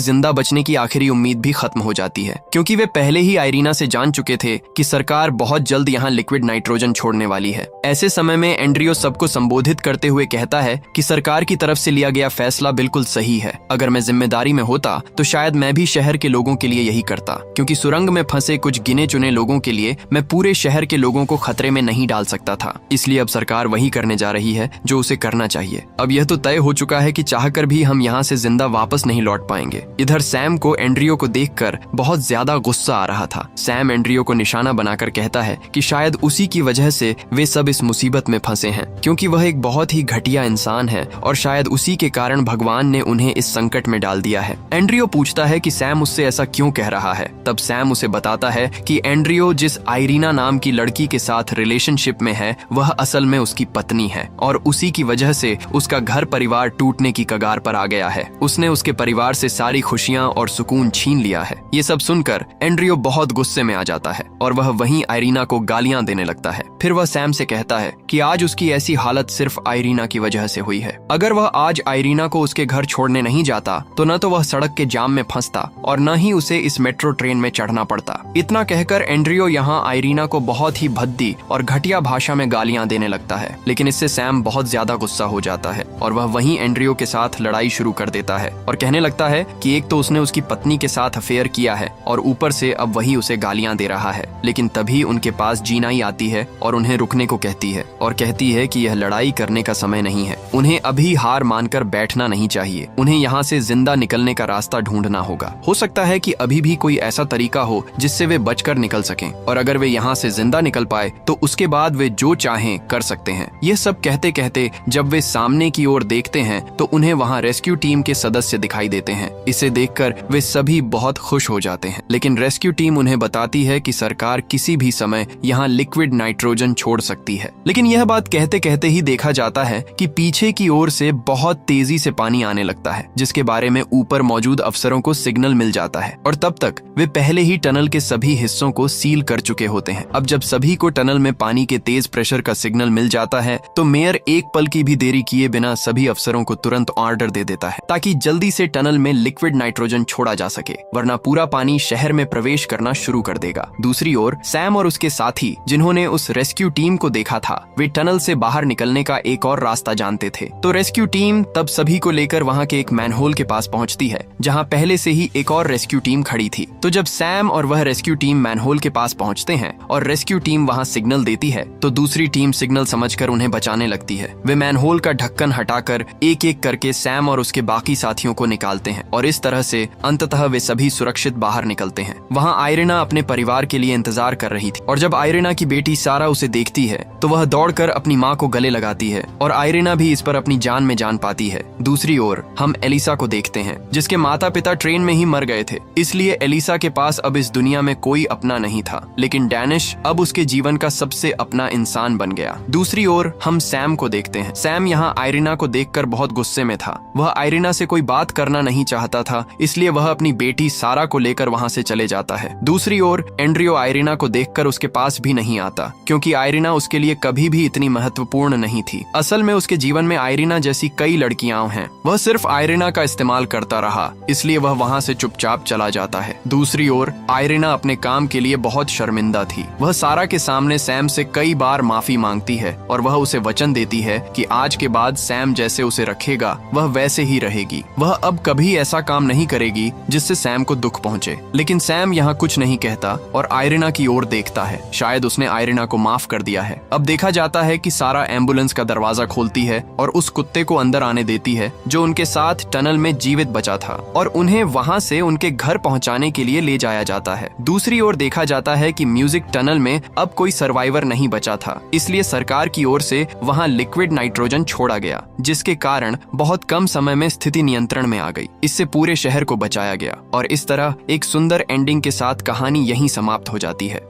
जिंदा बचने की आखिरी उम्मीद भी खत्म हो जाती है, क्योंकि वे पहले ही आयरीना से जान चुके थे कि सरकार बहुत जल्द यहाँ लिक्विड नाइट्रोजन छोड़ने वाली है। ऐसे समय में एंड्रियो सबको संबोधित करते हुए कहता है कि सरकार की तरफ से लिया गया फैसला बिल्कुल सही है। अगर मैं जिम्मेदारी में होता तो शायद मैं भी शहर के लोगों के लिए यही करता, क्योंकि सुरंग में फंसे कुछ गिने चुने लोगों के लिए मैं पूरे शहर के लोगों को खतरे में नहीं डाल सकता था। इसलिए अब सरकार वही करने जा रही है जो उसे करना चाहिए। अब यह तो तय हो चुका है कि चाहकर भी हम यहाँ से जिंदा वापस नहीं लौट पाएंगे। इधर सैम को एंड्रियो को देखकर बहुत ज्यादा गुस्सा आ रहा था। सैम एंड्रियो को निशाना बनाकर कहता है कि शायद उसी की वजह से वे सब इस मुसीबत में फंसे हैं, क्योंकि वह एक बहुत ही घटिया इंसान है और शायद उसी के कारण भगवान ने उन्हें इस संकट में डाल दिया है। एंड्रियो पूछता है कि सैम उससे ऐसा क्यों कह रहा है। तब सैम उसे बताता है कि एंड्रियो जिस आयरीना नाम की लड़की के साथ रिलेशनशिप में है वह असल में उसकी पत्नी है और उसी की वजह से उसका घर परिवार टूटने की कगार पर आ गया है। उसने उसके परिवार से सारी खुशियां और सुकून छीन लिया है। ये सब सुनकर एंड्रियो बहुत गुस्से में आ जाता है और वह वहीं आयरीना को गालियां देने लगता है। फिर वह सैम से कहता है कि आज उसकी ऐसी हालत सिर्फ आयरीना की वजह से हुई है। अगर वह आज आयरीना को उसके घर छोड़ने नहीं जाता तो न तो वह सड़क के जाम में फंसता और न ही उसे इस मेट्रो ट्रेन में चढ़ना पड़ता। इतना कहकर एंड्रियो यहाँ आयरीना को बहुत ही भद्दी और घटिया भाषा में गालियां देने लगता है। लेकिन इससे सैम बहुत ज्यादा गुस्सा हो जाता है और वह वहीं एंड्रियो के साथ लड़ाई शुरू कर देता है और कहने लगता है कि एक तो उसने उसकी पत्नी के साथ अफेयर किया है और ऊपर से अब वही उसे गालियां दे रहा है। लेकिन तभी उनके पास जीनाई आती है और उन्हें रुकने को कहती है और कहती है कि यह लड़ाई करने का समय नहीं है, उन्हें अभी हार मानकर बैठना नहीं चाहिए, उन्हें यहाँ से जिंदा निकलने का रास्ता ढूंढना होगा। हो सकता है कि अभी भी कोई ऐसा तरीका हो जिससे वे बचकर निकल सकें और अगर वे यहाँ से जिंदा निकल पाए तो उसके बाद वे जो चाहें कर सकते हैं। ये सब कहते कहते जब वे सामने की ओर देखते हैं तो उन्हें वहाँ रेस्क्यू टीम के सदस्य दिखाई देते हैं। इसे देखकर वे सभी बहुत खुश हो जाते हैं, लेकिन रेस्क्यू टीम उन्हें बताती है कि सरकार किसी भी समय यहाँ लिक्विड नाइट्रोजन छोड़ सकती है। लेकिन यह बात कहते कहते ही देखा जाता है कि पीछे की ओर से बहुत तेजी से पानी आने लगता है, जिसके बारे में ऊपर मौजूद अफसरों को सिग्नल मिल जाता है और तब तक वे पहले ही टनल के सभी हिस्सों को सील कर चुके होते हैं। अब जब सभी को टनल में पानी के तेज प्रेशर का सिग्नल मिल जाता है तो मेयर एक पल की भी देरी किए बिना सभी अफसरों को तुरंत ऑर्डर दे देता है ताकि जल्दी से टनल में लिक्विड नाइट्रोजन छोड़ा जा सके, वरना पूरा पानी शहर में प्रवेश करना शुरू कर देगा। दूसरी ओर सैम और उसके साथी जिन्होंने उस रेस्क्यू टीम को देखा था वे टनल से बाहर निकलने का एक और रास्ता जानते थे। तो रेस्क्यू टीम तब सभी को लेकर वहाँ के एक मैनहोल के पास पहुँचती है जहाँ पहले से ही एक और रेस्क्यू टीम खड़ी थी। तो जब सैम और वह रेस्क्यू टीम मैनहोल के पास पहुंचते हैं और रेस्क्यू टीम वहां सिग्नल देती है, तो दूसरी टीम सिग्नल समझकर उन्हें बचाने लगती है। वे मैनहोल का ढक्कन हटाकर एक एक करके सैम और उसके बाकी साथियों को निकालते हैं और इस तरह से अंततः वे सभी सुरक्षित बाहर निकलते हैं। वहाँ आयरिना अपने परिवार के लिए इंतजार कर रही थी और जब आयरिना की बेटी सारा उसे देखती है तो वह दौड़कर अपनी माँ को गले लगाती है और आयरिना भी इस पर अपनी जान में जान पाती है। दूसरी ओर हम एलिसा को देखते हैं, जिसके माता पिता ट्रेन में ही मर गए थे, इसलिए एलिसा के पास अब इस दुनिया में कोई अपना नहीं था, लेकिन डैनिश अब उसके जीवन का सबसे अपना इंसान बन गया। दूसरी ओर हम सैम को देखते हैं। सैम यहाँ आयरिना को देखकर बहुत गुस्से में था। वह आयरिना से कोई बात करना नहीं चाहता था, इसलिए वह अपनी बेटी सारा को लेकर वहाँ से चले जाता है। दूसरी ओर एंड्रियो आयरिना को देखकर उसके पास भी नहीं आता, क्योंकि आयरिना उसके लिए कभी भी इतनी महत्वपूर्ण नहीं थी। असल में उसके जीवन में आयरिना जैसी कई लड़कियां हैं। वह सिर्फ आयरिना का इस्तेमाल करता रहा, इसलिए वह वहाँ से चुपचाप चला जाता है। दूसरी ओर आयरिना अपने काम के लिए बहुत शर्मिंदा थी। वह सारा के सामने सैम से कई बार माफी मांगती है और वह उसे वचन देती है कि आज के बाद सैम जैसे उसे रखेगा वह वैसे ही रहेगी। वह अब कभी ऐसा काम नहीं करेगी जिससे सैम को दुख पहुंचे। लेकिन सैम यहाँ कुछ नहीं कहता और आयरिना की ओर देखता है। शायद उसने आयरिना को माफ कर दिया है। अब देखा जाता है कि सारा एम्बुलेंस का दरवाजा खोलती है और उस कुत्ते को अंदर आने देती है जो उनके साथ टनल में जीवित बचा था, और उन्हें वहां से उनके घर पहुंचाने के लिए ले जाया जाता है। दूसरी ओर देखा जाता है कि म्यूजिक टनल में अब कोई सर्वाइवर नहीं बचा था, इसलिए सरकार की ओर से वहां लिक्विड नाइट्रोजन छोड़ा गया, जिसके कारण बहुत कम समय में स्थिति नियंत्रण में आ गई। इससे पूरे शहर को बचाया गया और इस तरह एक सुंदर एंडिंग के साथ कहानी यहीं समाप्त हो जाती है।